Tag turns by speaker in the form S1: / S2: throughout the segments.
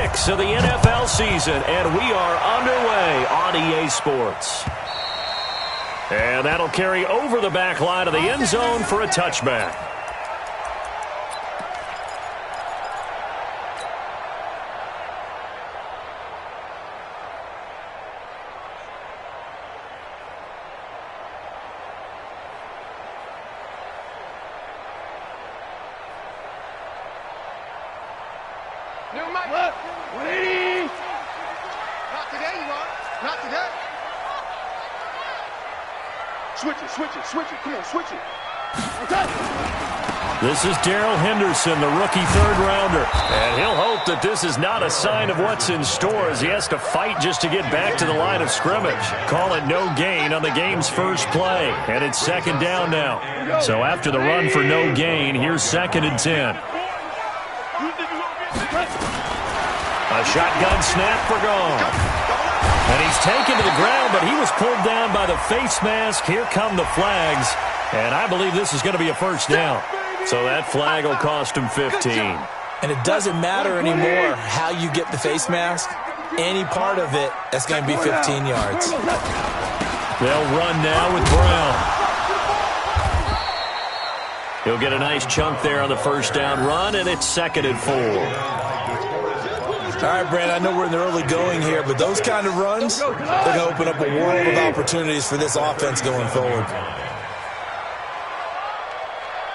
S1: 6 of the NFL season, and we are underway on EA Sports. And that'll carry over the back line of the end zone for a touchback.
S2: What? 180! Not today, you are. Not today. Switch it, switch it, switch it. Come on, switch it. Okay.
S1: This is Darrell Henderson, the rookie third-rounder. And he'll hope that this is not a sign of what's in store as he has to fight just to get back to the line of scrimmage. Call it no gain on the game's first play. And it's second down now. So after the run for no gain, here's 2nd and 10. A shotgun snap for gone. And he's taken to the ground, but he was pulled down by the face mask. Here come the flags. And I believe this is going to be a first down. So that flag will cost him 15.
S3: And it doesn't matter anymore how you get the face mask. Any part of it, that's going to be 15 yards.
S1: They'll run now with Brown. He'll get a nice chunk there on the first down run, and it's 2nd and 4.
S3: All right, Brad, I know we're in the early going here, but those kind of runs, they're going to open up a world of opportunities for this offense going forward.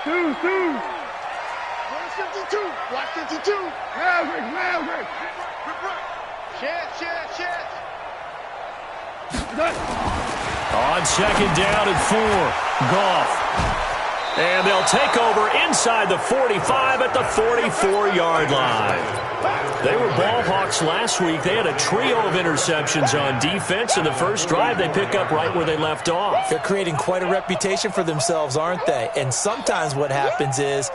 S2: Two. 152. 152. Maverick. Chance.
S1: On 2nd down and 4. Goff. And they'll take over inside the 45 at the 44-yard line. They were ball hawks last week. They had a trio of interceptions on defense. In the first drive, they pick up right where they left off.
S3: They're creating quite a reputation for themselves, aren't they? And sometimes what happens is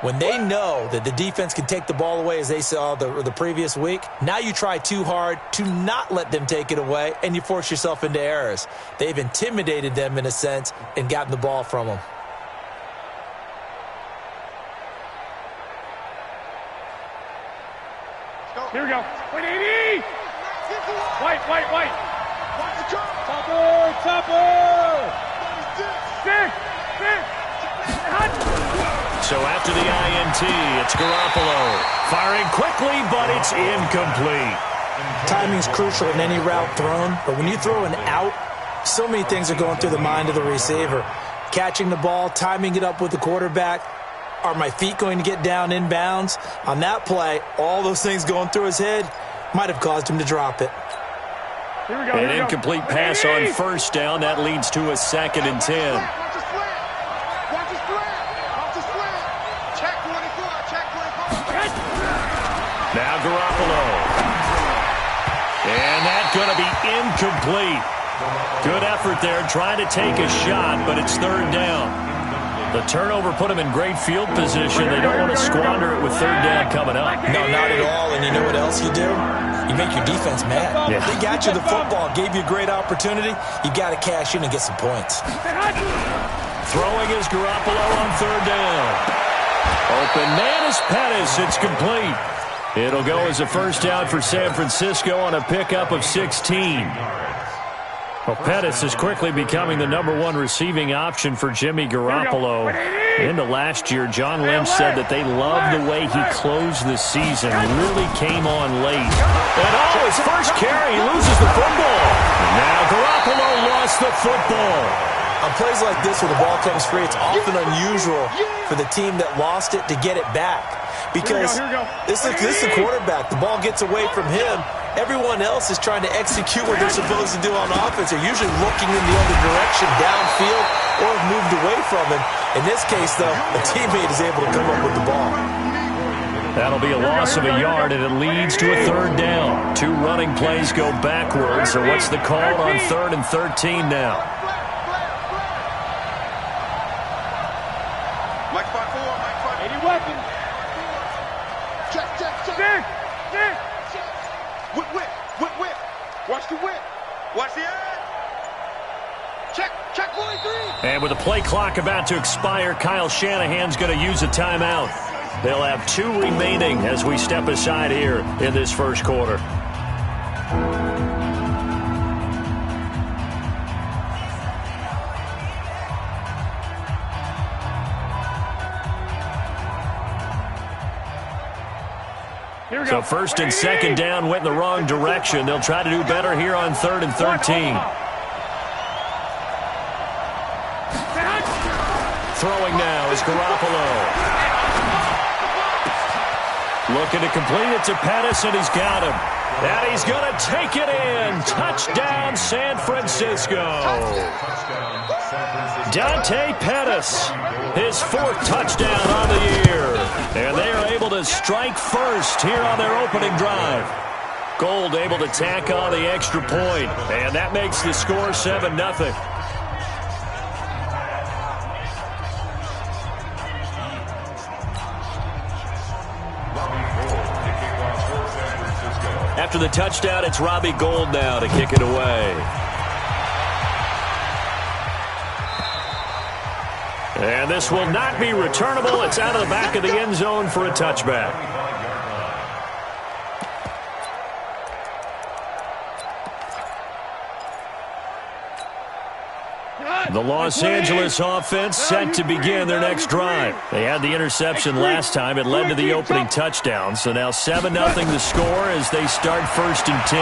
S3: when they know that the defense can take the ball away, as they saw the previous week, now you try too hard to not let them take it away, and you force yourself into errors. They've intimidated them in a sense and gotten the ball from them.
S2: Here we go. 180! White. Topper! Stick!
S1: So after the INT, it's Garoppolo. Firing quickly, but it's incomplete.
S3: Timing's crucial in any route thrown, but when you throw an out, so many things are going through the mind of the receiver. Catching the ball, timing it up with the quarterback. Are my feet going to get down inbounds? On that play, all those things going through his head might have caused him to drop it.
S2: Here we go.
S1: An incomplete pass on first down. That leads to a 2nd and 10.
S2: Watch the slant. Check 24.
S1: Now Garoppolo. And that's going to be incomplete. Good effort there trying to take a shot, but it's 3rd down. The turnover put them in great field position. They don't want to squander it with 3rd down coming up.
S3: No, not at all. And you know what else you do? You make your defense mad.
S1: Yeah.
S3: They got you the football, gave you a great opportunity. You got to cash in and get some points.
S1: Throwing is Garoppolo on 3rd down. Open man is Pettis. It's complete. It'll go as a first down for San Francisco on a pickup of 16. Well, Pettis is quickly becoming the #1 receiving option for Jimmy Garoppolo. Into last year, John Lynch said that they loved the way he closed the season. Really came on late. And his first carry, he loses the football. Now Garoppolo lost the football.
S3: On plays like this where the ball comes free, it's often unusual for the team that lost it to get it back. Because this is the quarterback. The ball gets away from him. Everyone else is trying to execute what they're supposed to do on offense. They're usually looking in the other direction, downfield, or have moved away from him. In this case, though, a teammate is able to come up with the ball.
S1: That'll be a loss of a yard, and it leads to a 3rd down. 2 running plays go backwards. So what's the call on 3rd and 13 now?
S2: Mike 5-4. Any weapon. Check. Whip. Watch the whip. Watch the eye. Check 43.
S1: And with the play clock about to expire, Kyle Shanahan's going to use a timeout. They'll have 2 remaining as we step aside here in this first quarter. So first and second down went in the wrong direction. They'll try to do better here on 3rd and 13. Throwing now is Garoppolo. Looking to complete it to Pettis, and he's got him. And he's going to take it in. Touchdown, San Francisco. Dante Pettis, his 4th touchdown on the year. And they are able to strike first here on their opening drive. Gold able to tack on the extra point. And that makes the score 7-0. After the touchdown, it's Robbie Gould now to kick it away. And this will not be returnable. It's out of the back of the end zone for a touchback. The Los Angeles offense set to begin their next drive. They had the interception last time. It led to the opening touchdown. So now 7-0 the score as they start 1st and 10.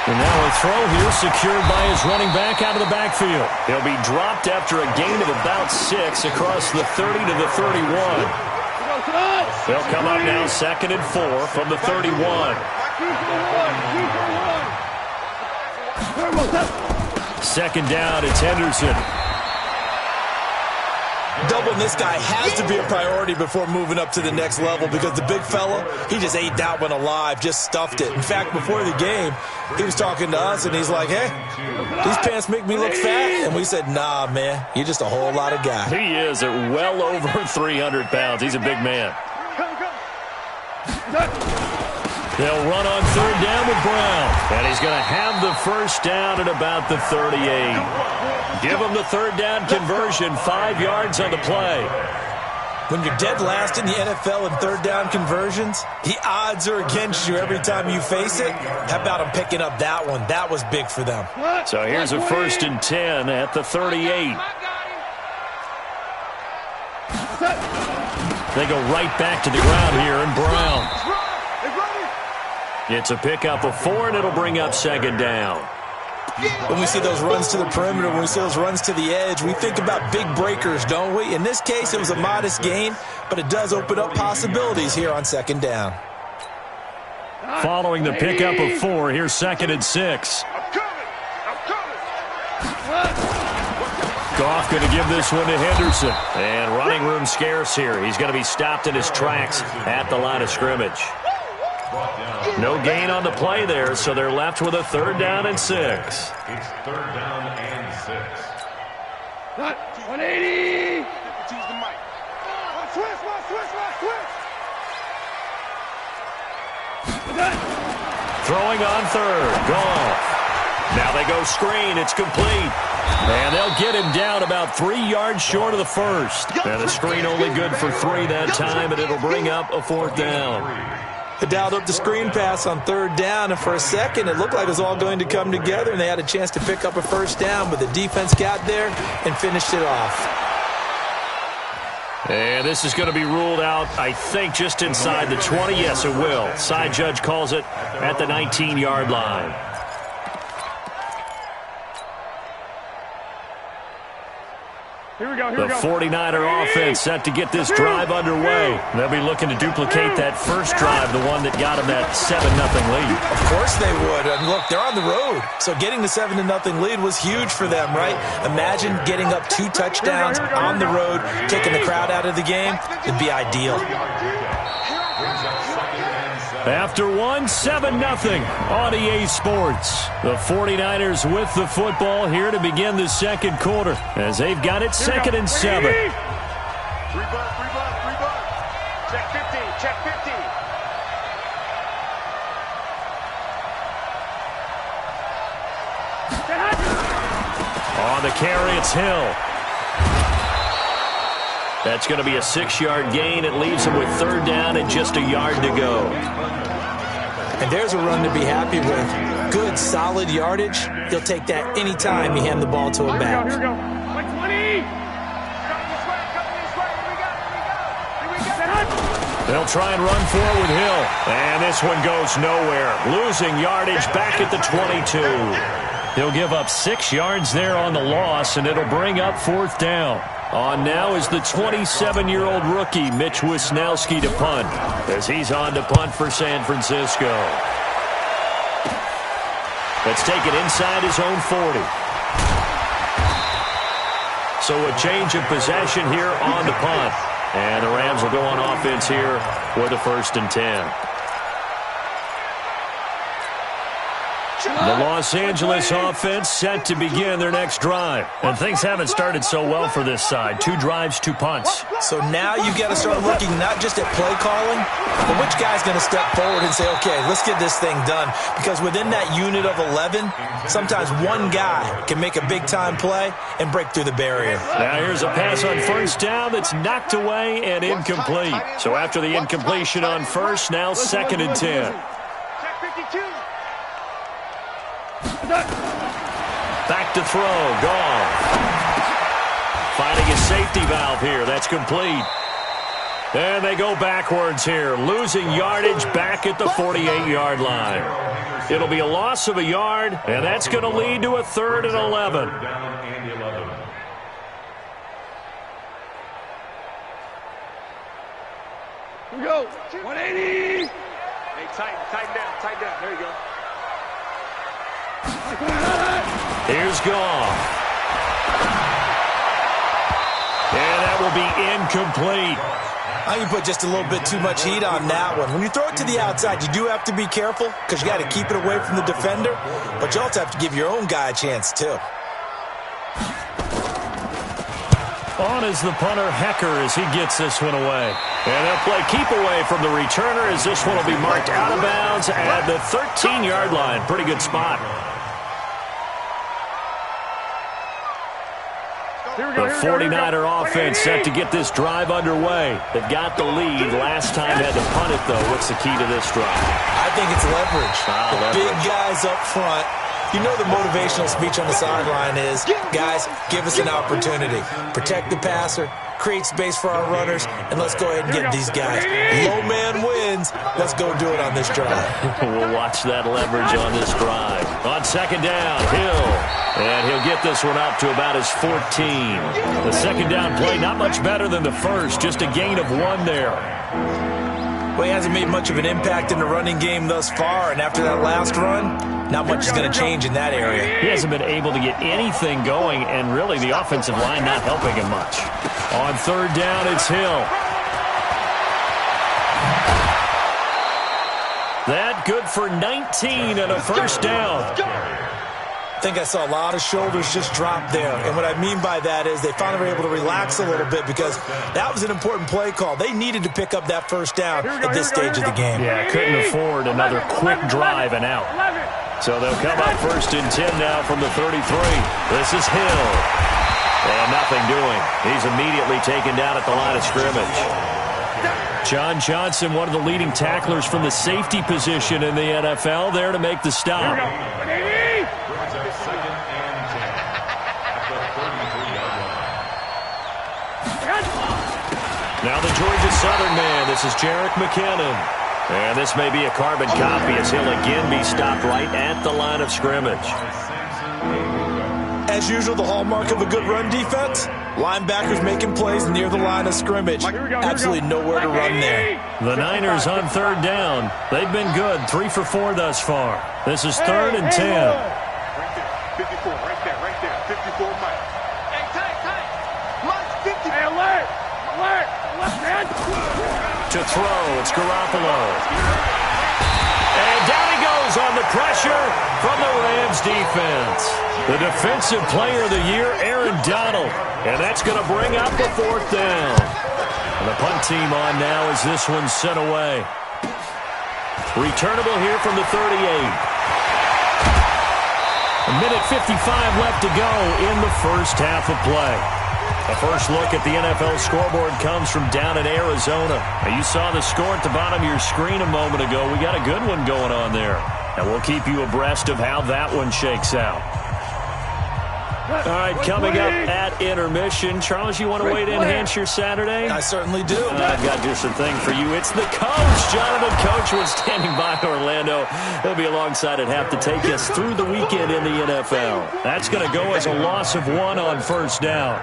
S1: And now a throw here secured by his running back out of the backfield. He'll be dropped after a gain of about 6 across the 30 to the 31. They'll come up now 2nd and 4 from the 31. Second down, it's Henderson.
S3: Doubling this guy has to be a priority before moving up to the next level because the big fella, he just ate that one alive, just stuffed it. In fact, before the game, he was talking to us, and he's like, hey, these pants make me look fat. And we said, nah, man, you're just a whole lot of guy.
S1: He is at well over 300 pounds. He's a big man. They'll run on 3rd down with Brown. And he's going to have the first down at about the 38. Give him the 3rd down conversion, 5 yards on the play.
S3: When you're dead last in the NFL in 3rd down conversions, the odds are against you every time you face it. How about him picking up that one? That was big for them.
S1: So here's a 1st and 10 at the 38. They go right back to the ground here, and Brown. It's a pickup of 4, and it'll bring up 2nd down.
S3: When we see those runs to the perimeter, when we see those runs to the edge, we think about big breakers, don't we? In this case, it was a modest gain, but it does open up possibilities here on 2nd down.
S1: Following the pickup of 4, here's 2nd and 6. Goff going to give this one to Henderson. And running room scarce here. He's going to be stopped in his tracks at the line of scrimmage. No gain on the play there, so they're left with a 3rd down and 6.
S2: It's 3rd down and 6. 180. Choose the mic. Switch.
S1: Throwing on 3rd. Goff. Now they go screen. It's complete. And they'll get him down about 3 yards short of the 1st. And the screen only good for 3 that time, and it'll bring up a 4th down.
S3: They dialed up the screen pass on 3rd down, and for a second it looked like it was all going to come together, and they had a chance to pick up a 1st down, but the defense got there and finished it off.
S1: And this is going to be ruled out, I think, just inside the 20. Yes, it will. Side judge calls it at the 19-yard line. The 49er offense set to get this drive underway. They'll be looking to duplicate that first drive, the one that got them that 7-0 lead.
S3: Of course they would. And look, they're on the road. So getting the 7-0 lead was huge for them, right? Imagine getting up 2 touchdowns on the road, taking the crowd out of the game. It'd be ideal.
S1: After 7-0 on EA Sports. The 49ers with the football here to begin the second quarter as they've got it 2nd and 7.
S2: Check 15. Check 15.
S1: On the carry, it's Hill. That's going to be a 6-yard gain. It leaves him with third down and just a yard to go.
S3: And there's a run to be happy with. Good, solid yardage. He'll take that any time you hand the ball to a back.
S2: Here we go. 120.
S1: They'll try and run forward with Hill. And this one goes nowhere. Losing yardage back at the 22. He'll give up 6 yards there on the loss, and it'll bring up fourth down. On now is the 27-year-old rookie, Mitch Wisnowski, to punt, as he's on to punt for San Francisco. Let's take it inside his own 40. So a change of possession here on the punt. And the Rams will go on offense here with a 1st and 10. The Los Angeles offense set to begin their next drive. And things haven't started so well for this side. 2 drives, 2 punts.
S3: So now you've got to start looking not just at play calling, but which guy's going to step forward and say, okay, let's get this thing done. Because within that unit of 11, sometimes one guy can make a big-time play and break through the barrier.
S1: Now here's a pass on first down that's knocked away and incomplete. So after the incompletion on first, now 2nd and 10. Back to throw. Gone. Finding a safety valve here. That's complete. And they go backwards here. Losing yardage back at the 48-yard line. It'll be a loss of a yard, and that's going to lead to a 3rd and 11.
S2: Here we go. 180. Hey, tighten down. There you go.
S1: Here's Goff. And that will be incomplete.
S3: I think you put just a little bit too much heat on that one. When you throw it to the outside, you do have to be careful because you got to keep it away from the defender, but you also have to give your own guy a chance too.
S1: On is the punter, Hecker, as he gets this one away. And they'll play keep away from the returner as this one will be marked out of bounds at the 13-yard line. Pretty good spot. The 49er offense set to get this drive underway. They've got the lead. Last time had to punt it, though. What's the key to this drive?
S3: I think it's leverage. Big guys up front. You know the motivational speech on the sideline is, guys, give us an opportunity. Protect the passer, create space for our runners, and let's go ahead and get these guys. Low man wins. Let's go do it on this drive.
S1: We'll watch that leverage on this drive. On 2nd down, Hill. And he'll get this one up to about his 14. The 2nd down play, not much better than the first. Just a gain of 1 there.
S3: Well, he hasn't made much of an impact in the running game thus far, and after that last run, not much is going to change in that area.
S1: He hasn't been able to get anything going, and really the offensive line not helping him much. On 3rd down, it's Hill. That good for 19 and a 1st down.
S3: I think I saw a lot of shoulders just drop there. And what I mean by that is they finally were able to relax a little bit because that was an important play call. They needed to pick up that 1st down at this stage of the game.
S1: Yeah, couldn't afford another quick drive and out. So they'll come up 1st and 10 now from the 33. This is Hill. And nothing doing. He's immediately taken down at the line of scrimmage. John Johnson, one of the leading tacklers from the safety position in the NFL, there to make the stop. Now the Georgia Southern man, this is Jerick McKinnon. And this may be a carbon copy as he'll again be stopped right at the line of scrimmage.
S3: As usual, the hallmark of a good run defense, linebackers making plays near the line of scrimmage. Absolutely nowhere to run there.
S1: The Niners on 3rd down. They've been good, 3 for 4 thus far. This is 3rd and 10.
S2: Right there, 54, right there, 54 Mike. Hey, tight. Mike, 50. Hey, alert. Left hand.
S1: To throw, it's Garoppolo. And down he goes on the pressure from the Rams defense. The defensive player of the year, Aaron Donald. And that's going to bring up the 4th down. And the punt team on now as this one's sent away. Returnable here from the 38. A minute 55 left to go in the first half of play. A first look at the NFL scoreboard comes from down in Arizona. Now, you saw the score at the bottom of your screen a moment ago. We got a good one going on there. And we'll keep you abreast of how that one shakes out. All right, coming up at intermission. Charles, you want to wait to enhance your Saturday?
S3: I certainly do.
S1: I've got just a thing for you. It's the coach, Jonathan Coachman, standing by Orlando. He'll be alongside at half to take us through the weekend in the NFL. That's going to go as a loss of 1 on first down.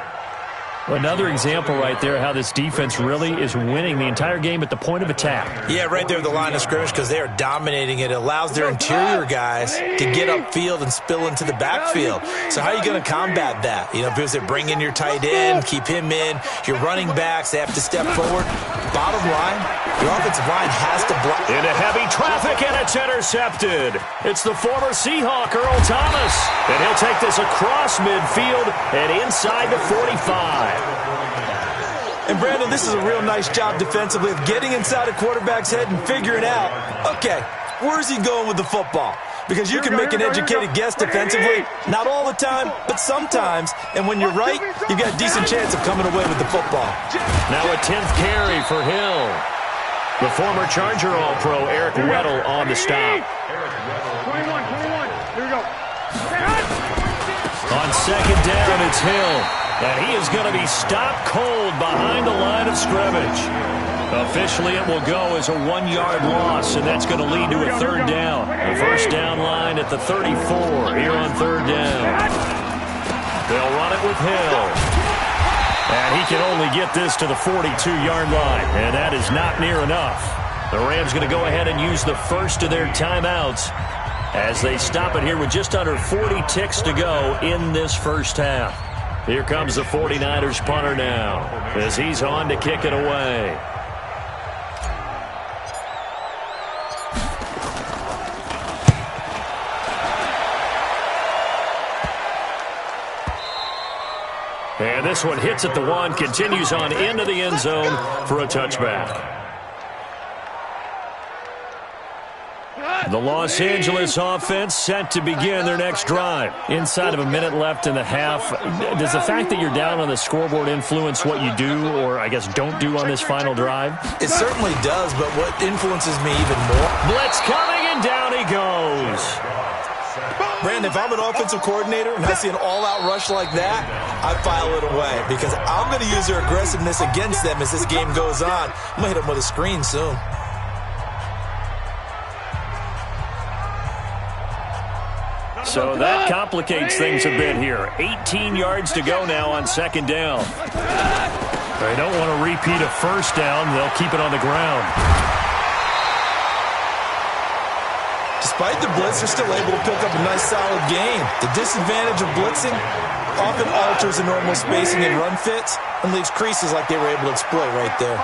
S1: Another example right there how this defense really is winning the entire game at the point of attack.
S3: Yeah, right there at the line of scrimmage because they are dominating it. It allows their interior guys to get upfield and spill into the backfield. So how are you going to combat that? You know, because they bring in your tight end, keep him in. Your running backs, they have to step forward. Bottom line, your offensive line has to block.
S1: Into heavy traffic, and it's intercepted. It's the former Seahawk, Earl Thomas. And he'll take this across midfield and inside the 45.
S3: And, Brandon, this is a real nice job defensively of getting inside a quarterback's head and figuring out, okay, where's he going with the football? Because you can make an educated guess defensively, not all the time, but sometimes. And when you're right, you've got a decent chance of coming away with the football.
S1: Now a 10th carry for Hill. The former Charger All-Pro Eric Weddle on the stop.
S2: 21. Here we go.
S1: On second down, it's Hill. And he is going to be stopped cold behind the line of scrimmage. Officially, it will go as a 1-yard loss, and that's going to lead to a third down. The first down line at the 34 here on third down. They'll run it with Hill. And he can only get this to the 42-yard line, and that is not near enough. The Rams going to go ahead and use the first of their timeouts as they stop it here with just under 40 ticks to go in this first half. Here comes the 49ers punter now as he's on to kick it away. And this one hits at the 1, continues on into the end zone for a touchback. The Los Angeles offense set to begin their next drive. Inside of a minute left in the half, does the fact that you're down on the scoreboard influence what you do or, I guess, don't do on this final drive?
S3: It certainly does, but what influences me even more?
S1: Blitz coming, and down he goes.
S3: Brandon, if I'm an offensive coordinator and I see an all-out rush like that, I file it away because I'm going to use their aggressiveness against them as this game goes on. I'm going to hit them with a screen soon.
S1: So that complicates things a bit here. 18 yards to go now on second down. They don't want to repeat a first down. They'll keep it on the ground.
S3: Despite the blitz, they're still able to pick up a nice, solid gain. The disadvantage of blitzing often alters the normal spacing and run fits and leaves creases like they were able to exploit right there.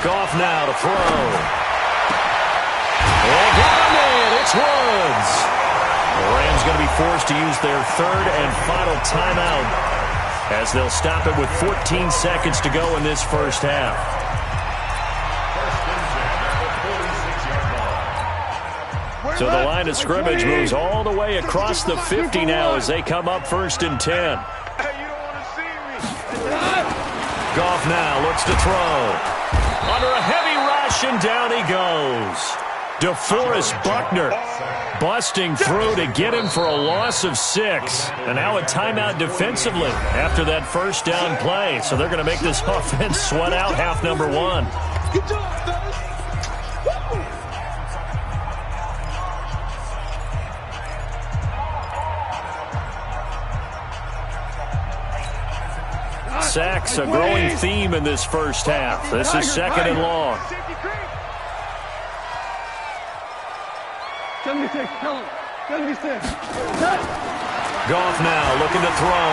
S1: Goff now to throw. They got him in. It's Woods. The Rams going to be forced to use their third and final timeout as they'll stop it with 14 seconds to go in this first half. So the line of scrimmage moves all the way across the 50 now as they come up first and 10. Goff now looks to throw. Under a heavy rush, and down he goes. DeForest Buckner busting through to get him for a loss of 6. And now a timeout defensively after that first down play. So they're going to make this offense sweat out half number 1.
S2: Good job, fellas.
S1: Sacks, a growing theme in this first half. This is second and long. Goff now looking to throw.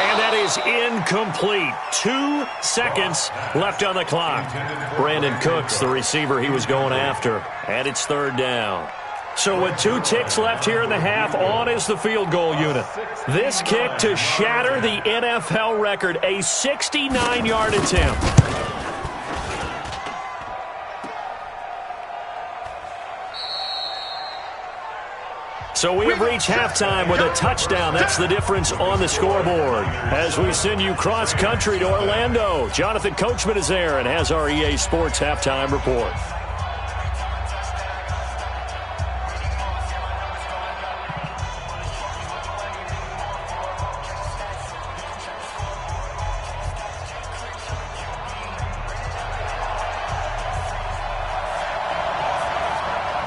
S1: And that is incomplete. 2 seconds left on the clock. Brandon Cooks, the receiver he was going after. And it's third down. So with 2 ticks left here in the half, on is the field goal unit. This kick to shatter the NFL record, a 69-yard attempt. So we have reached halftime with a touchdown. That's the difference on the scoreboard. As we send you cross-country to Orlando, Jonathan Coachman is there and has our EA Sports halftime report.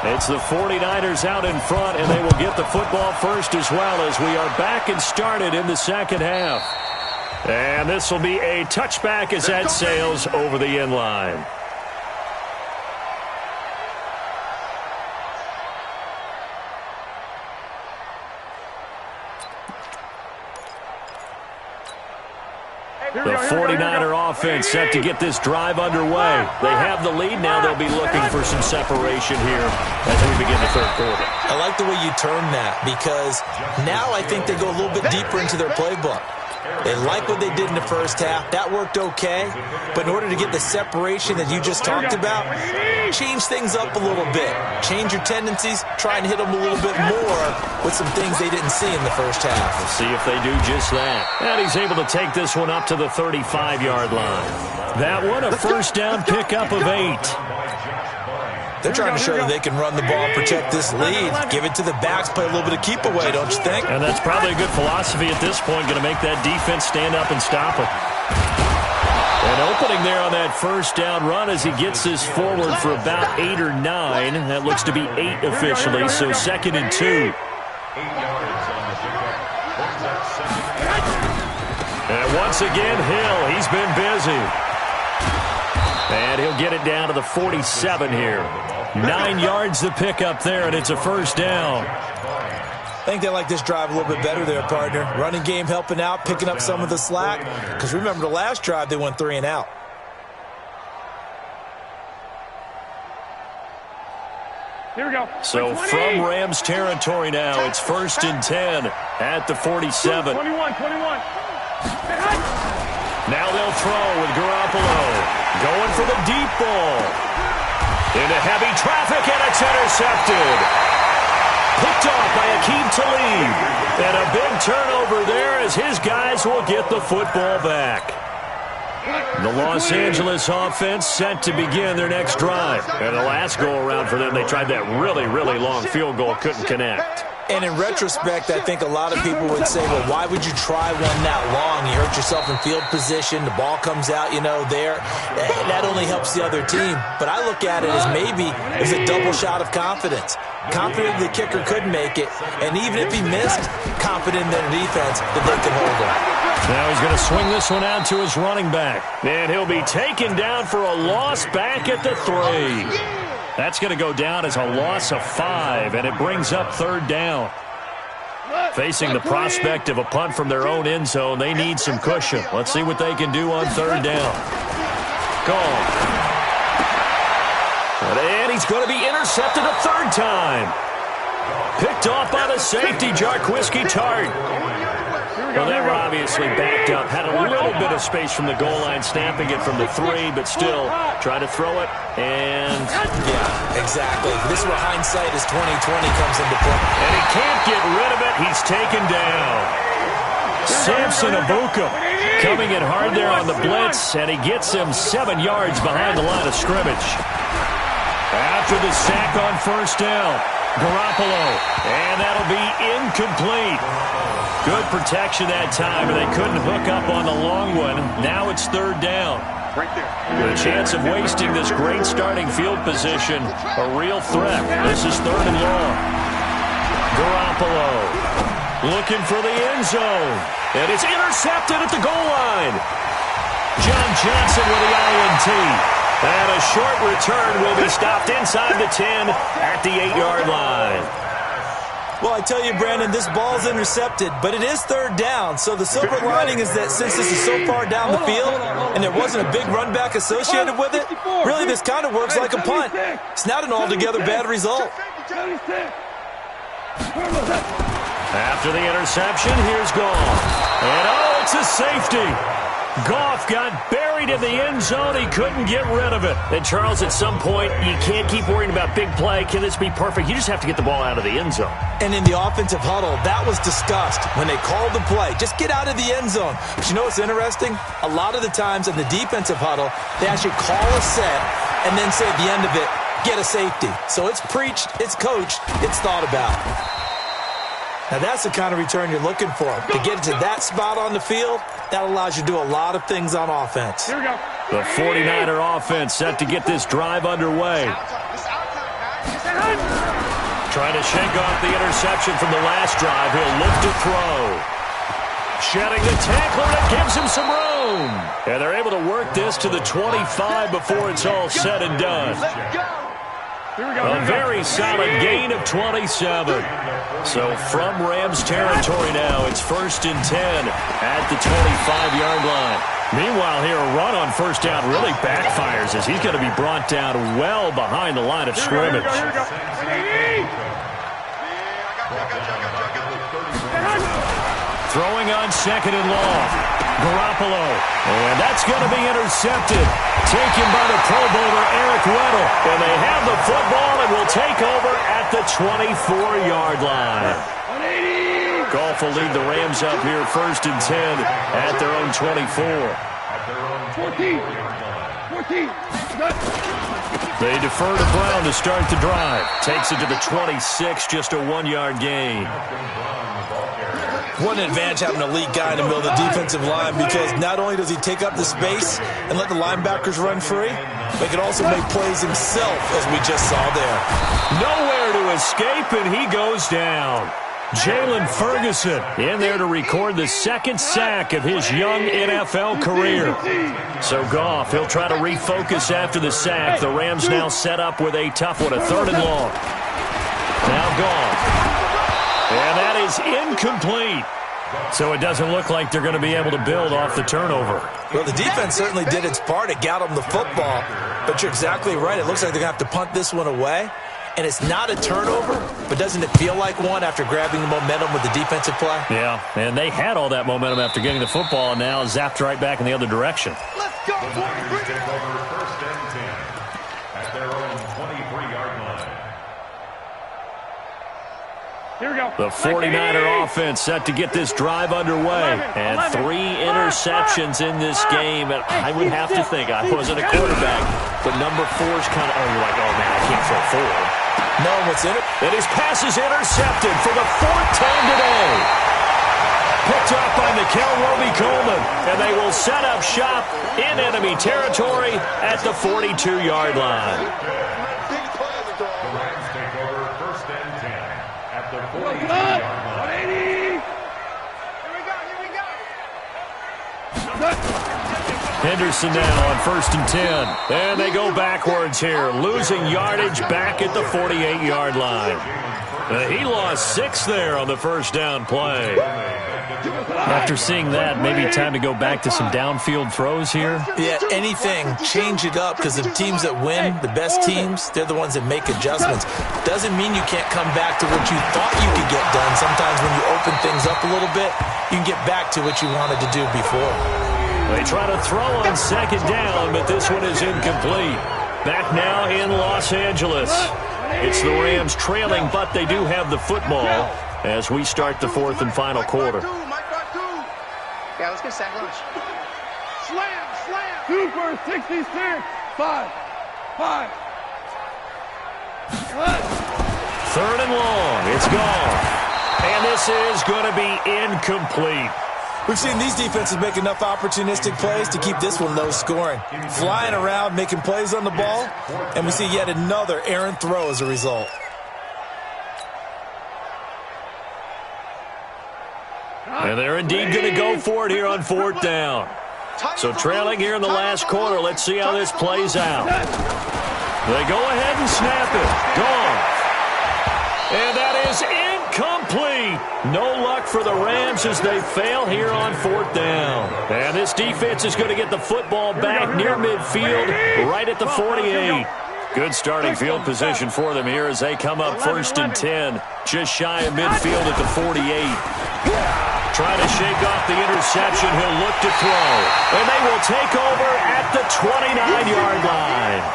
S1: It's the 49ers out in front, and they will get the football first as well as we are back and started in the second half. And this will be a touchback as that sails over the end line. The 49er offense set to get this drive underway. They have the lead. Now they'll be looking for some separation here as we begin the third quarter.
S3: I like the way you term that because now I think they go a little bit deeper into their playbook. They like what they did in the first half. That worked okay. But in order to get the separation that you just talked about, change things up a little bit. Change your tendencies. Try and hit them a little bit more with some things they didn't see in the first half.
S1: We'll see if they do just that. And he's able to take this one up to the 35-yard line. That one, a first down pickup of 8.
S3: They're trying to show that they can run the ball, protect this lead, give it to the backs, play a little bit of keep away, don't you think?
S1: And that's probably a good philosophy at this point, going to make that defense stand up and stop it. An opening there on that first down run as he gets this forward for about 8 or 9. That looks to be 8 officially, so 2nd and 2. And once again, Hill, he's been busy. And he'll get it down to the 47 here. 9 yards to pick up there, and it's a first down.
S3: I think they like this drive a little bit better there, partner. Running game helping out, picking up some of the slack. Because remember, the last drive, they went 3 and out.
S2: Here we go.
S1: So from Rams territory now, it's 1st and 10 at the 47.
S2: 21.
S1: Now they'll throw with Garoppolo. Going for the deep ball. Into heavy traffic, and it's intercepted. Picked off by Aqib Talib. And a big turnover there as his guys will get the football back. The Los Angeles offense set to begin their next drive. And the last go-around for them, they tried that really, really long field goal, couldn't connect.
S3: And in retrospect, I think a lot of people would say, well, why would you try one that long? You hurt yourself in field position. The ball comes out, there. That only helps the other team. But I look at it as maybe it's a double shot of confidence. Confident the kicker could make it. And even if he missed, confident in their defense that they can hold him.
S1: Now he's going to swing this one out to his running back. And he'll be taken down for a loss back at the 3. That's going to go down as a loss of 5, and it brings up 3rd down. Facing the prospect of a punt from their own end zone, they need some cushion. Let's see what they can do on 3rd down. Gone. And he's going to be intercepted a 3rd time. Picked off by the safety, Jarquiski Tart. Well, they were obviously backed up. Had a little bit of space from the goal line, snapping it from the 3, but still try to throw it. And
S3: yeah, exactly. This is where hindsight is 20/20 comes into play.
S1: And he can't get rid of it. He's taken down. Samson Abuka coming in hard there on the blitz, and he gets him 7 yards behind the line of scrimmage. After the sack on 1st down, Garoppolo, and that'll be incomplete. Good protection that time, and they couldn't hook up on the long one. Now it's 3rd down.
S2: Right there.
S1: The chance of wasting this great starting field position, a real threat. This is 3rd and long. Garoppolo looking for the end zone, and it's intercepted at the goal line. John Johnson with the INT. And a short return will be stopped inside the 10 at the 8-yard line.
S3: Well, I tell you, Brandon, this ball's intercepted, but it is 3rd down. So the silver lining is that since this is so far down the field and there wasn't a big run back associated with it, really this kind of works like a punt. It's not an altogether bad result.
S1: After the interception, here's Gall. And it's a safety. Goff got buried in the end zone. He couldn't get rid of it. And, Charles, at some point, you can't keep worrying about big play. Can this be perfect? You just have to get the ball out of the end zone.
S3: And in the offensive huddle, that was discussed when they called the play. Just get out of the end zone. But you know what's interesting? A lot of the times in the defensive huddle, they actually call a set and then say at the end of it, get a safety. So it's preached, it's coached, it's thought about. Now, that's the kind of return you're looking for. To get to that spot on the field, that allows you to do a lot of things on offense.
S2: Here we go.
S1: The 49er offense set to get this drive underway. Trying to shake off the interception from the last drive. He'll look to throw. Shedding the tackler, and it gives him some room. And they're able to work this to the 25 before it's all said and done. A very solid gain of 27. So from Rams territory now, it's 1st and 10 at the 25-yard line. Meanwhile here, a run on first down really backfires as he's going to be brought down well behind the line of scrimmage. Throwing on 2nd and long. Garoppolo. And that's going to be intercepted. Taken by the Pro Bowler Eric Weddle. And they have the football and will take over at the 24-yard line. Goff will lead the Rams up here 1st and 10 at their own 24. 14. They defer to Brown to start the drive. Takes it to the 26, just a 1-yard gain.
S3: What an advantage having an elite guy in the middle of the defensive line, because not only does he take up the space and let the linebackers run free, but he can also make plays himself, as we just saw there.
S1: Nowhere to escape, and he goes down. Jalen Ferguson in there to record the 2nd sack of his young NFL career. So Goff, he'll try to refocus after the sack. The Rams now set up with a tough one, a 3rd and long. Now Goff. And that is incomplete. So it doesn't look like they're going to be able to build off the turnover.
S3: Well, the defense certainly did its part. It got them the football. But you're exactly right. It looks like they're going to have to punt this one away. And it's not a turnover, but doesn't it feel like one after grabbing the momentum with the defensive play?
S1: Yeah, and they had all that momentum after getting the football, and now zapped right back in the other direction.
S2: Let's go,
S4: Take over 1st and 10 at their own 23-yard line.
S2: Here we go.
S1: The 49er offense set to get this drive underway. And 3 interceptions in this game. And I would have to think, I wasn't a quarterback, but number 4's kind of, you're like, oh, man, I can't throw 4.
S3: No, what's in it?
S1: And his pass is intercepted for the 4th time today. Picked up by Mikel Roby-Coleman. And they will set up shop in enemy territory at the 42-yard line. Henderson now on 1st and 10. And they go backwards here, losing yardage back at the 48-yard line. He lost 6 there on the first down play. After seeing that, maybe time to go back to some downfield throws here.
S3: Yeah, anything. Change it up, because the teams that win, the best teams, they're the ones that make adjustments. Doesn't mean you can't come back to what you thought you could get done. Sometimes when you open things up a little bit, you can get back to what you wanted to do before.
S1: They try to throw on 2nd down, but this one is incomplete. Back now in Los Angeles. It's the Rams trailing, but they do have the football as we start the 4th and final quarter.
S5: Yeah, let's get sack lunch.
S2: Slam, slam. 2 for 66. 5. 5.
S1: 3rd and long. It's gone. And this is going to be incomplete.
S3: We've seen these defenses make enough opportunistic plays to keep this one low scoring. Flying around, making plays on the ball, and we see yet another errant throw as a result.
S1: And they're indeed going to go for it here on 4th down. So trailing here in the last quarter, let's see how this plays out. They go ahead and snap it. Gone. And that is incomplete. No luck for the Rams as they fail here on 4th down. And this defense is going to get the football back near midfield, right at the 48. Good starting field position for them here as they come up 1st and 10, just shy of midfield at the 48. Trying to shake off the interception. He'll look to throw. And they will take over at the 29-yard line.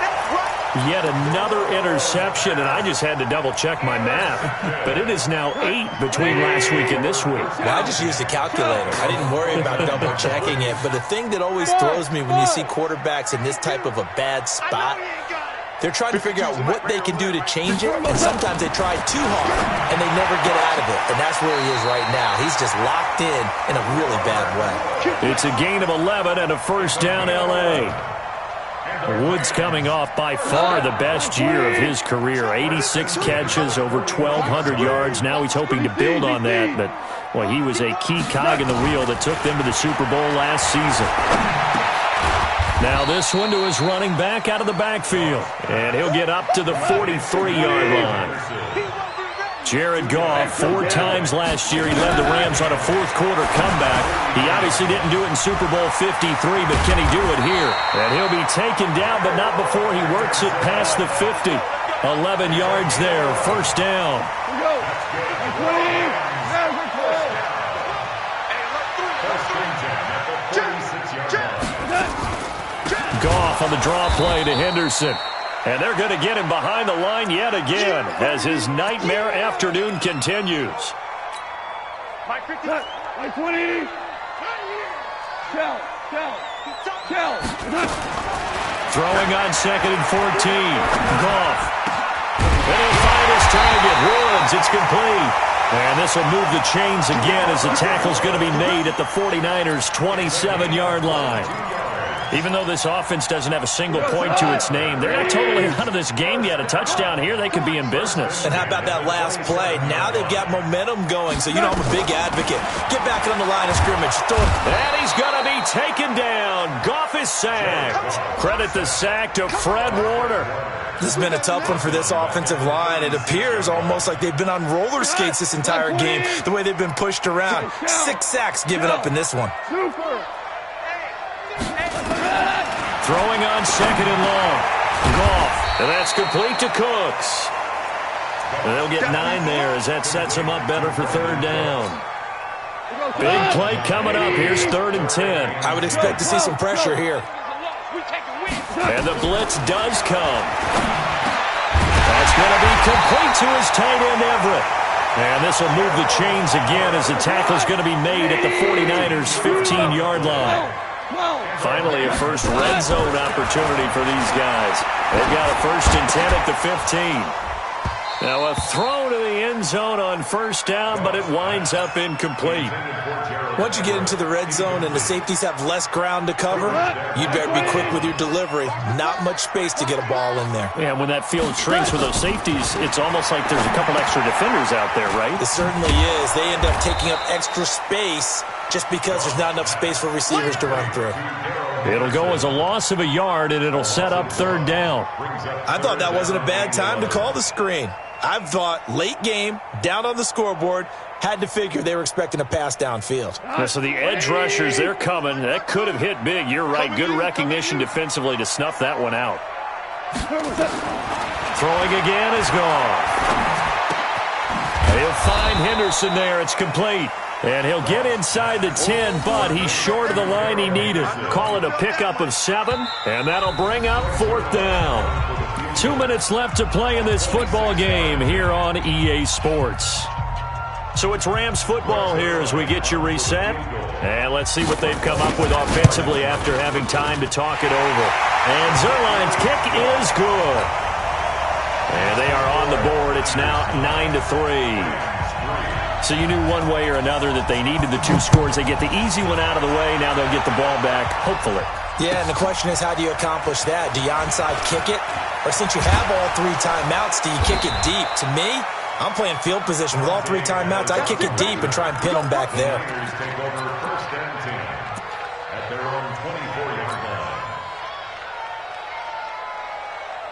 S1: Yet another interception, and I just had to double-check my math. But it is now 8 between last week and this week.
S3: Well, I just used a calculator. I didn't worry about double-checking it. But the thing that always throws me when you see quarterbacks in this type of a bad spot, they're trying to figure out what they can do to change it, and sometimes they try too hard, and they never get out of it. And that's where he is right now. He's just locked in a really bad way.
S1: It's a gain of 11 and a first down, L.A. Woods coming off by far the best year of his career. 86 catches, over 1,200 yards. Now he's hoping to build on that, but well, he was a key cog in the wheel that took them to the Super Bowl last season. Now this one to his running back out of the backfield, and he'll get up to the 43-yard line. Jared Goff, 4 times last year, he led the Rams on a fourth-quarter comeback. He obviously didn't do it in Super Bowl 53, but can he do it here? And he'll be taken down, but not before he works it past the 50. 11 yards there, first down. Goff on the draw play to Henderson. And they're going to get him behind the line yet again as his nightmare afternoon continues.
S2: Mike 50. Mike 20.
S1: Throwing on 2nd and 14. Goff. And he'll find his target. Woods, it's complete. And this will move the chains again as the tackle's going to be made at the 49ers' 27-yard line. Even though this offense doesn't have a single point to its name, they're not totally out of this game yet. A touchdown here, they could be in business.
S3: And how about that last play? Now they've got momentum going, so you know I'm a big advocate. Get back on the line of scrimmage.
S1: And he's going to be taken down. Goff is sacked. Credit the sack to Fred Warner.
S3: This has been a tough one for this offensive line. It appears almost like they've been on roller skates this entire game, the way they've been pushed around. 6 sacks given up in this one.
S1: Throwing on 2nd and long. Goff. And that's complete to Cooks. And they'll get 9 there as that sets them up better for 3rd down. Big play coming up. Here's 3rd and 10.
S3: I would expect to see some pressure here.
S1: And the blitz does come. That's going to be complete to his tight end, Everett. And this will move the chains again as the tackle's going to be made at the 49ers' 15-yard line. Finally, a first red zone opportunity for these guys. They've got a 1st and 10 at the 15. Now a throw to the end zone on 1st down, but it winds up incomplete.
S3: Once you get into the red zone and the safeties have less ground to cover, you better be quick with your delivery. Not much space to get a ball in there.
S1: Yeah, when that field shrinks with those safeties, it's almost like there's a couple extra defenders out there, right?
S3: It certainly is. They end up taking up extra space just because there's not enough space for receivers to run through.
S1: It'll go as a loss of a yard, and it'll set up 3rd down.
S3: I thought that wasn't a bad time to call the screen. I thought late game, down on the scoreboard, had to figure they were expecting a pass downfield.
S1: Yeah, so the edge rushers, they're coming. That could have hit big. You're right. Good recognition defensively to snuff that one out. Throwing again is gone. He'll find Henderson there. It's complete. And he'll get inside the 10, but he's short of the line he needed. Call it a pickup of 7, and that'll bring up 4th down. 2 minutes left to play in this football game here on EA Sports. So it's Rams football here as we get you reset. And let's see what they've come up with offensively after having time to talk it over. And Zerline's kick is good. And they are on the board. It's now 9-3. So you knew one way or another that they needed the 2 scores. They get the easy one out of the way. Now they'll get the ball back, hopefully.
S3: Yeah, and the question is, how do you accomplish that? Do you onside kick it? Or since you have all 3 timeouts, do you kick it deep? To me, I'm playing field position. With all 3 timeouts, I kick it deep and try and pin them back there.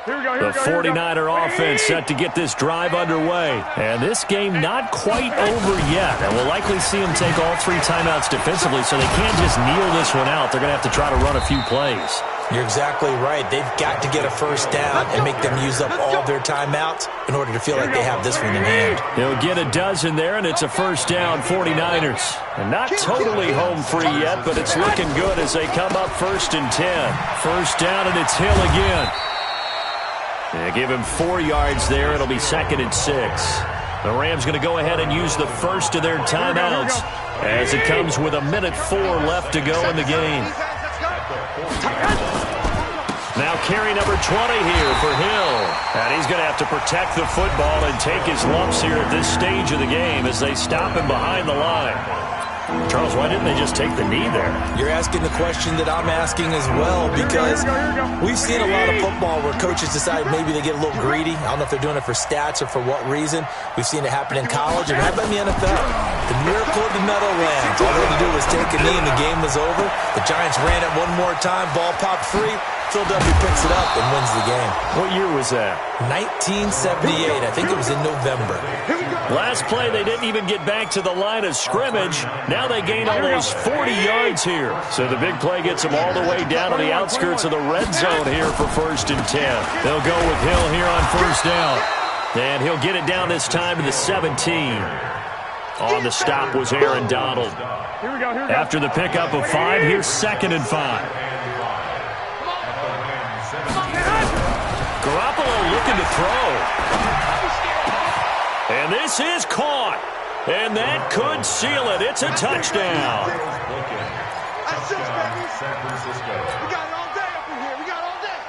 S1: The 49er offense set to get this drive underway. And this game not quite over yet. And we'll likely see them take all 3 timeouts defensively, so they can't just kneel this one out. They're going to have to try to run a few plays.
S3: You're exactly right. They've got to get a first down and make them use up all their timeouts in order to feel like they have this one in hand.
S1: He'll get a dozen there, and it's a first down, 49ers. And not totally home free yet, but it's looking good as they come up 1st and 10. First down, and it's Hill again. They give him 4 yards there. It'll be 2nd and 6. The Rams going to go ahead and use the first of their timeouts as it comes with 1:04 left to go in the game. Now carry number 20 here for Hill. And he's going to have to protect the football and take his lumps here at this stage of the game as they stop him behind the line. Charles, why didn't they just take the knee there?
S3: You're asking the question that I'm asking as well, because we've seen a lot of football where coaches decide maybe they get a little greedy. I don't know if they're doing it for stats or for what reason. We've seen it happen in college, and how about in the NFL? The miracle of the Meadowlands. All they had to do was take a knee and the game was over. The Giants ran it one more time, ball popped free. Philadelphia picks it up and wins the game.
S1: What year was that?
S3: 1978. I think it was in November.
S1: Last play, they didn't even get back to the line of scrimmage. Now they gain almost 40 yards here. So the big play gets them all the way down to the outskirts of the red zone here for 1st and 10. They'll go with Hill here on 1st down. And he'll get it down this time to the 17. On the stop was Aaron Donald. After the pickup of 5, here's 2nd and 5. Garoppolo looking to throw. And this is caught. And that could seal it. It's a touchdown.
S2: San Francisco. We got it all day up in here. We got it all day.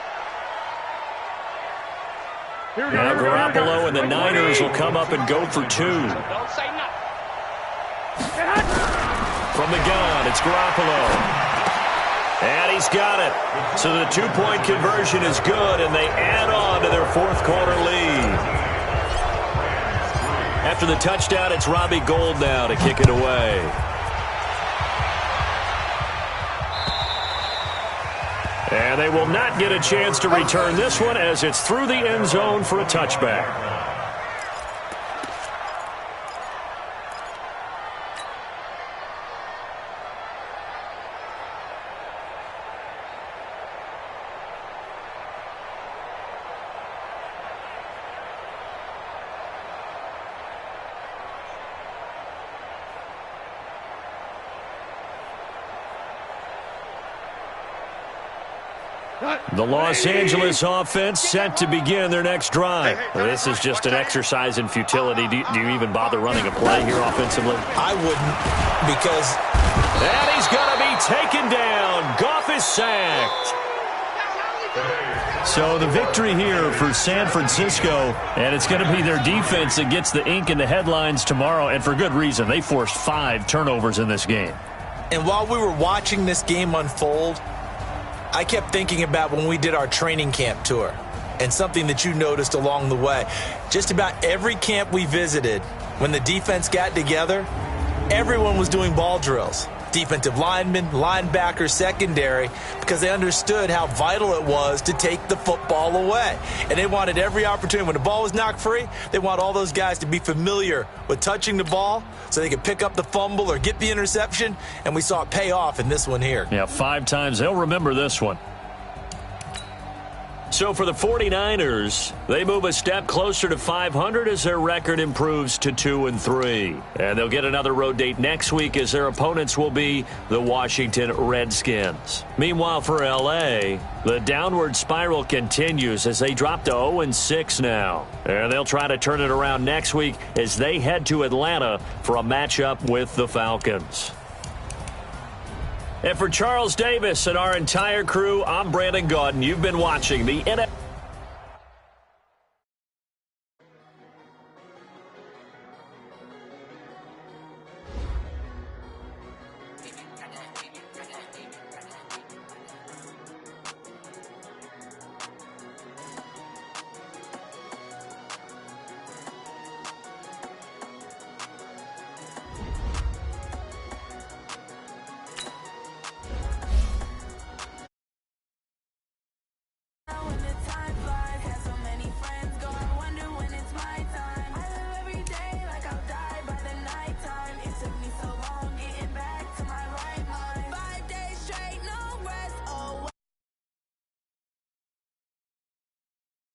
S1: Now Garoppolo and the Niners will come up and go for 2.
S5: Don't say nothing.
S1: From the gun, it's Garoppolo. And he's got it. So the 2-point conversion is good, and they add on to their 4th quarter lead. After the touchdown, it's Robbie Gould now to kick it away. And they will not get a chance to return this one as it's through the end zone for a touchback. The Los Angeles offense set to begin their next drive. This is just an exercise in futility. Do you even bother running a play here offensively?
S3: I wouldn't, because...
S1: And he's going to be taken down. Goff is sacked. So the victory here for San Francisco, and it's going to be their defense that gets the ink in the headlines tomorrow, and for good reason. They forced 5 turnovers in this game.
S3: And while we were watching this game unfold, I kept thinking about when we did our training camp tour and something that you noticed along the way. Just about every camp we visited, when the defense got together, everyone was doing ball drills. Defensive linemen, linebackers, secondary, because they understood how vital it was to take the football away. And they wanted every opportunity. When the ball was knocked free, they want all those guys to be familiar with touching the ball so they could pick up the fumble or get the interception, and we saw it pay off in this one here.
S1: Yeah, 5 times. They'll remember this one. So for the 49ers, they move a step closer to 500 as their record improves to 2-3. And they'll get another road date next week as their opponents will be the Washington Redskins. Meanwhile, for L.A., the downward spiral continues as they drop to 0-6 now. And they'll try to turn it around next week as they head to Atlanta for a matchup with the Falcons. And for Charles Davis and our entire crew, I'm Brandon Gaudin. You've been watching the NFL.